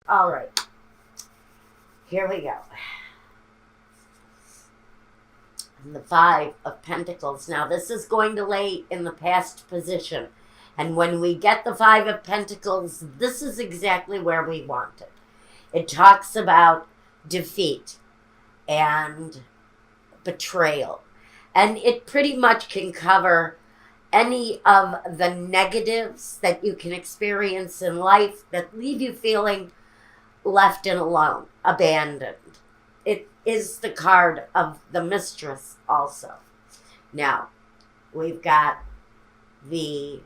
All right, here we go. The Five of Pentacles. Now, this is going to lay in the past position. And when we get the Five of Pentacles, this is exactly where we want it. It talks about defeat and betrayal. And it pretty much can cover any of the negatives that you can experience in life that leave you feeling left and alone, abandoned. It is the card of the Mistress also. Now, we've got the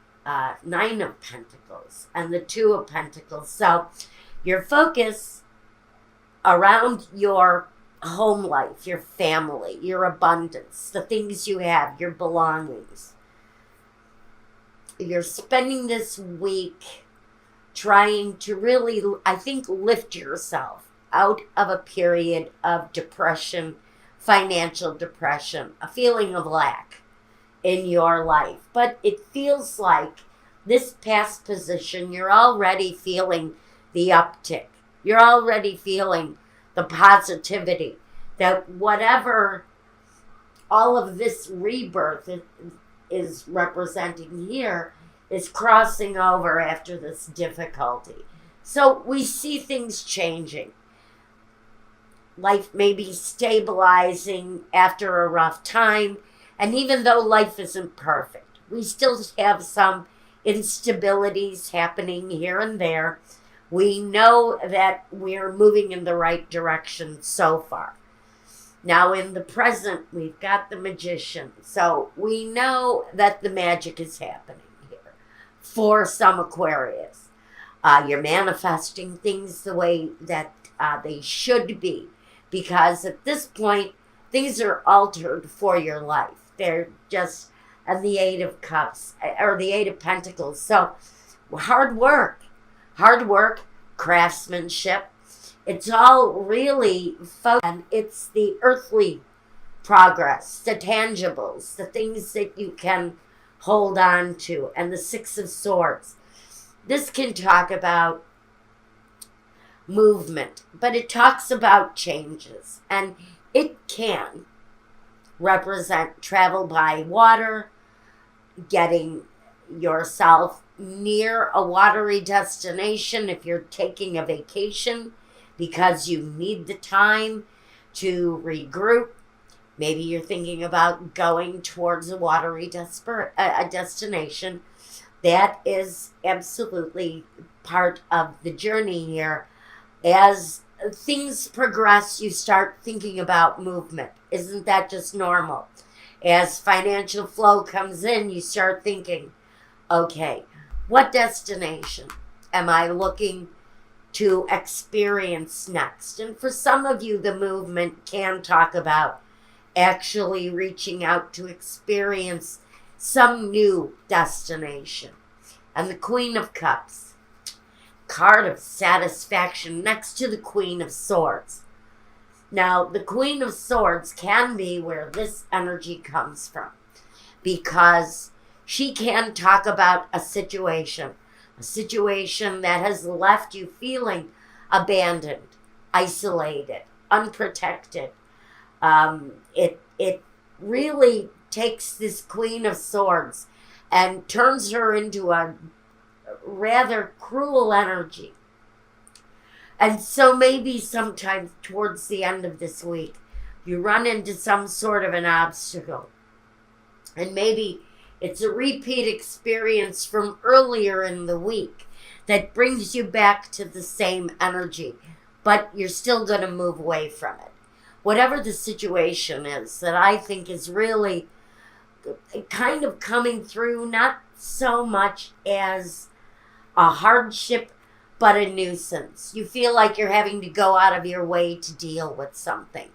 Nine of Pentacles and the Two of Pentacles. So your focus around your home life, your family, your abundance, the things you have, your belongings. You're spending this week trying to really, I think, lift yourself out of a period of depression, financial depression, a feeling of lack in your life. But it feels like this past position, you're already feeling the uptick. You're already feeling the positivity that whatever all of this rebirth is representing here is crossing over after this difficulty. So we see things changing. Life may be stabilizing after a rough time. And even though life isn't perfect, we still have some instabilities happening here and there. We know that we're moving in the right direction so far. Now in the present, we've got the Magician. So we know that the magic is happening here for some Aquarius. You're manifesting things the way that they should be. Because at this point, things are altered for your life. They're just, and the Eight of Cups, or the Eight of Pentacles. So, hard work, craftsmanship. It's all really focused, and it's the earthly progress, the tangibles, the things that you can hold on to, and the Six of Swords. This can talk about movement, but it talks about changes, and it can represent travel by water, getting yourself near a watery destination if you're taking a vacation because you need the time to regroup. Maybe you're thinking about going towards a watery destination. That is absolutely part of the journey here. As things progress, you start thinking about movement. Isn't that just normal? As financial flow comes in, you start thinking, okay, what destination am I looking to experience next? And for some of you, the movement can talk about actually reaching out to experience some new destination. And the Queen of Cups, card of satisfaction next to the Queen of Swords. Now, the Queen of Swords can be where this energy comes from, because she can talk about a situation that has left you feeling abandoned, isolated, unprotected. It really takes this Queen of Swords and turns her into a rather cruel energy. And so maybe sometime towards the end of this week, you run into some sort of an obstacle. And maybe it's a repeat experience from earlier in the week that brings you back to the same energy, but you're still going to move away from it. Whatever the situation is that I think is really kind of coming through, not so much as a hardship, but a nuisance. You feel like you're having to go out of your way to deal with something.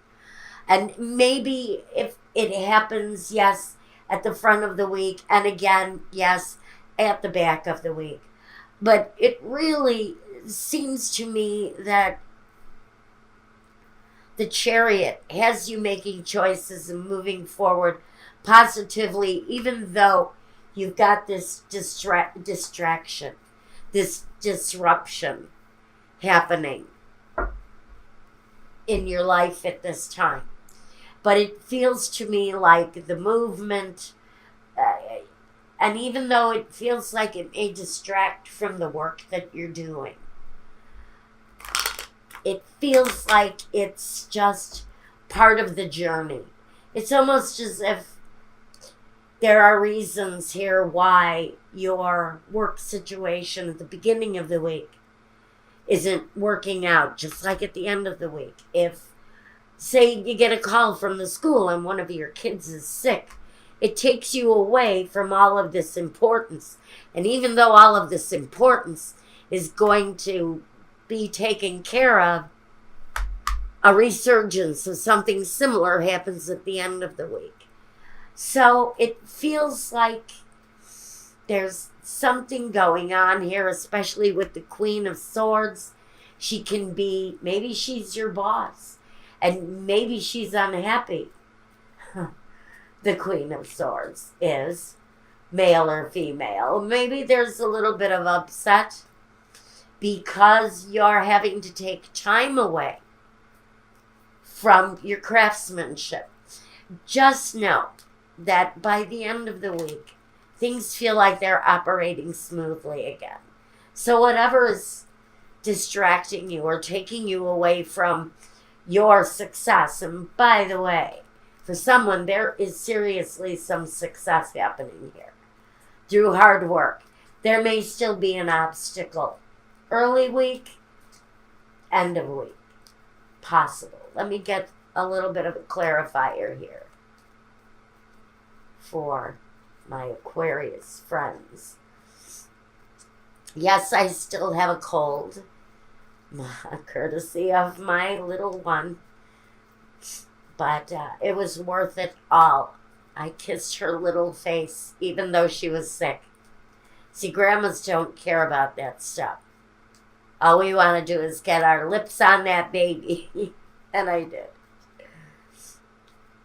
And maybe if it happens, yes, at the front of the week, and again, yes, at the back of the week. But it really seems to me that the Chariot has you making choices and moving forward positively, even though you've got this distraction, this disruption happening in your life at this time. But it feels to me like the movement, and even though it feels like it may distract from the work that you're doing, it feels like it's just part of the journey. It's almost as if there are reasons here why your work situation at the beginning of the week isn't working out, just like at the end of the week. If, say, you get a call from the school and one of your kids is sick, it takes you away from all of this importance. And even though all of this importance is going to be taken care of, a resurgence of something similar happens at the end of the week. So it feels like there's something going on here, especially with the Queen of Swords. She can be, maybe she's your boss, and maybe she's unhappy. The Queen of Swords is, male or female. Maybe there's a little bit of upset because you're having to take time away from your craftsmanship. Just know that by the end of the week, things feel like they're operating smoothly again. So whatever is distracting you or taking you away from your success, and by the way, for someone, there is seriously some success happening here through hard work. There may still be an obstacle. Early week, end of week, possible. Let me get a little bit of a clarifier here for my Aquarius friends. Yes, I still have a cold, courtesy of my little one, but it was worth it all. I kissed her little face, even though she was sick. See, grandmas don't care about that stuff. All we want to do is get our lips on that baby, and I did.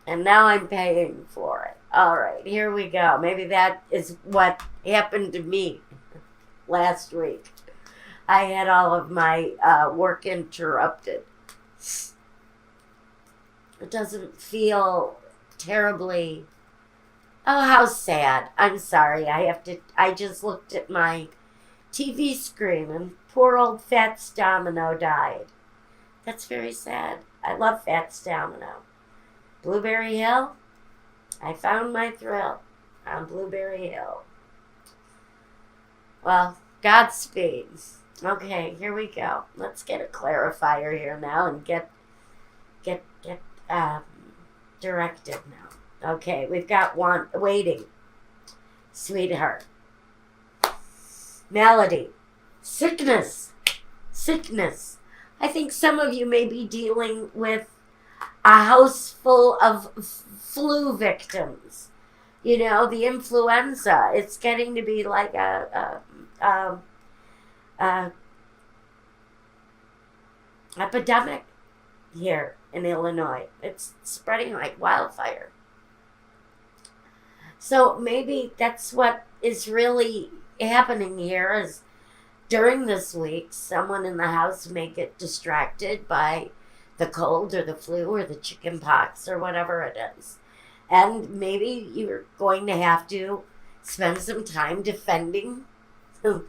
And now I'm paying for it. All right, here we go. Maybe that is what happened to me last week. I had all of my work interrupted. It doesn't feel terribly... Oh, how sad. I'm sorry. I just looked at my TV screen and poor old Fats Domino died. That's very sad. I love Fats Domino. Blueberry Hill? I found my thrill on Blueberry Hill. Well, Godspeed. Okay, here we go. Let's get a clarifier here now and get directed now. Okay, we've got one waiting. Sweetheart. Melody. Sickness. I think some of you may be dealing with a house full of flu victims. You know, the influenza. It's getting to be like a epidemic here in Illinois. It's spreading like wildfire. So maybe that's what is really happening here is during this week, someone in the house may get distracted by the cold or the flu or the chicken pox or whatever it is. And maybe you're going to have to spend some time defending the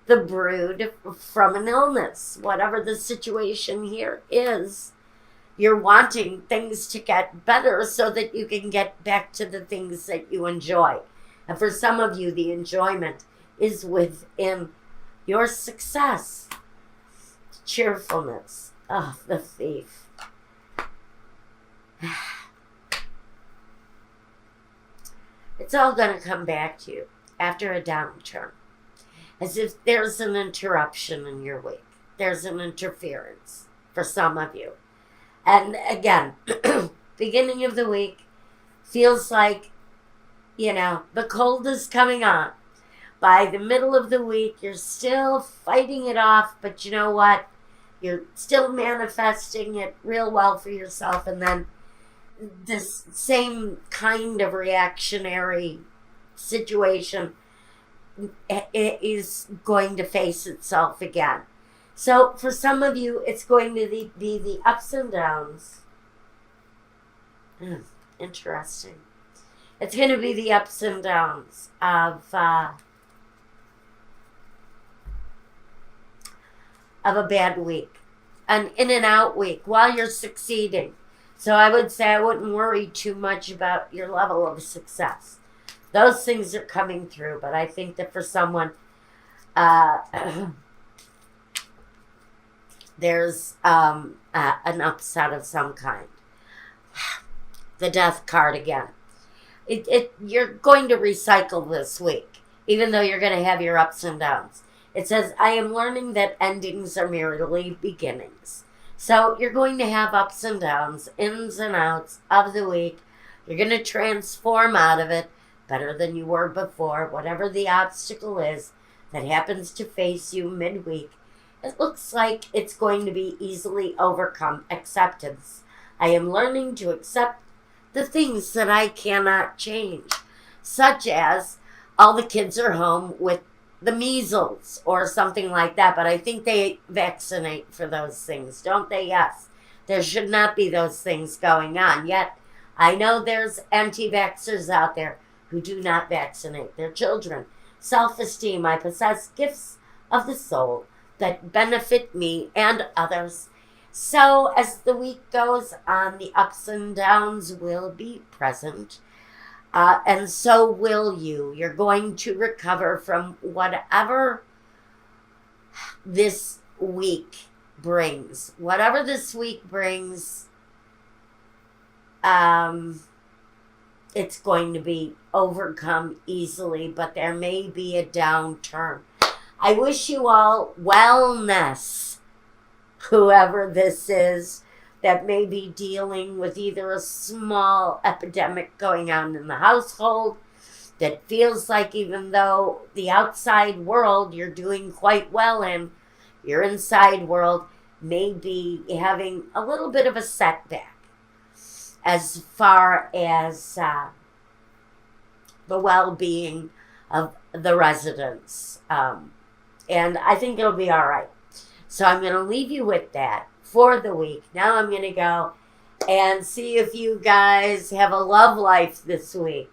brood from an illness. Whatever the situation here is, you're wanting things to get better so that you can get back to the things that you enjoy. And for some of you, the enjoyment is within your success. Cheerfulness. Oh, the thief. It's all going to come back to you after a downturn. As if there's an interruption in your week. There's an interference for some of you. And again, beginning of the week feels like, you know, the cold is coming on. By the middle of the week, you're still fighting it off, but you know what? You're still manifesting it real well for yourself, and then this same kind of reactionary situation is going to face itself again. So for some of you, it's going to be the ups and downs. Interesting. It's going to be the ups and downs of a bad week, an in and out week while you're succeeding. So I would say I wouldn't worry too much about your level of success. Those things are coming through, but I think that for someone, there's an upset of some kind. The death card again. You're going to recycle this week, even though you're going to have your ups and downs. It says, I am learning that endings are merely beginnings. So you're going to have ups and downs, ins and outs of the week. You're going to transform out of it better than you were before. Whatever the obstacle is that happens to face you midweek, it looks like it's going to be easily overcome. Acceptance. I am learning to accept the things that I cannot change, such as all the kids are home with the measles or something like that. But I think they vaccinate for those things, don't they? Yes. There should not be those things going on. Yet, I know there's anti-vaxxers out there who do not vaccinate their children. Self-esteem. I possess gifts of the soul that benefit me and others. So as the week goes on, the ups and downs will be present. And so will you. You're going to recover from whatever this week brings. Whatever this week brings, it's going to be overcome easily, but there may be a downturn. I wish you all wellness, whoever this is that may be dealing with either a small epidemic going on in the household that feels like even though the outside world you're doing quite well in, your inside world may be having a little bit of a setback as far as the well-being of the residents. And I think it'll be all right. So I'm going to leave you with that for the week. Now I'm going to go and see if you guys have a love life this week.